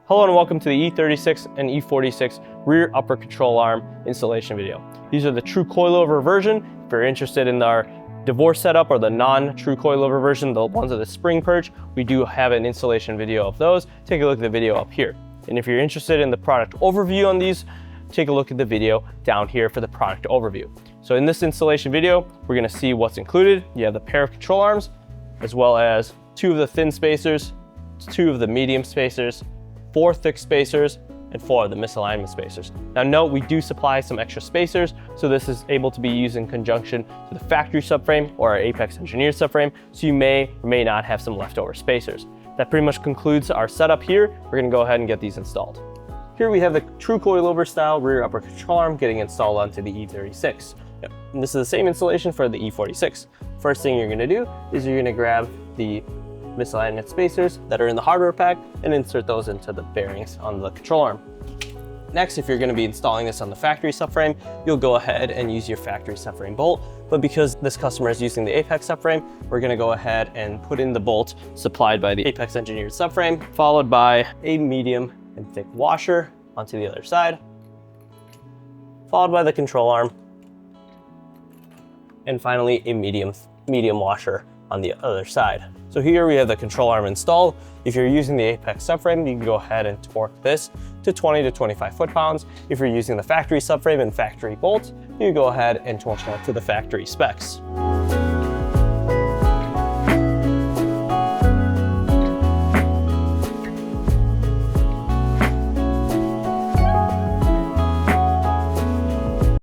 Hello and welcome to the E36 and E46 rear upper control arm installation video. These are the true coilover version. If you're interested in our divorce setup or the non-true coilover version, the ones with the spring perch, we do have an installation video of those. Take a look at the video up here. And if you're interested in the product overview on these, take a look at the video down here for the product overview. So in this installation video, we're gonna see what's included. You have the pair of control arms, as well as 2 of the thin spacers, 2 of the medium spacers, 4 thick spacers, and 4 of the misalignment spacers. Now note, we do supply some extra spacers, so this is able to be used in conjunction to the factory subframe or our Apex engineered subframe, so you may or may not have some leftover spacers. That pretty much concludes our setup here. We're gonna go ahead and get these installed. Here we have the true coilover style rear upper control arm getting installed onto the E36. And this is the same installation for the E46. First thing you're gonna do is you're gonna grab the misalignment spacers that are in the hardware pack and insert those into the bearings on the control arm. Next, if you're going to be installing this on the factory subframe, you'll go ahead and use your factory subframe bolt. But because this customer is using the Apex subframe, we're going to go ahead and put in the bolt supplied by the Apex engineered subframe, followed by a medium and thick washer onto the other side, followed by the control arm, and finally a medium washer on the other side. So here we have the control arm installed. If you're using the Apex subframe, you can go ahead and torque this to 20 to 25 foot-pounds. If you're using the factory subframe and factory bolt, you can go ahead and torque that to the factory specs.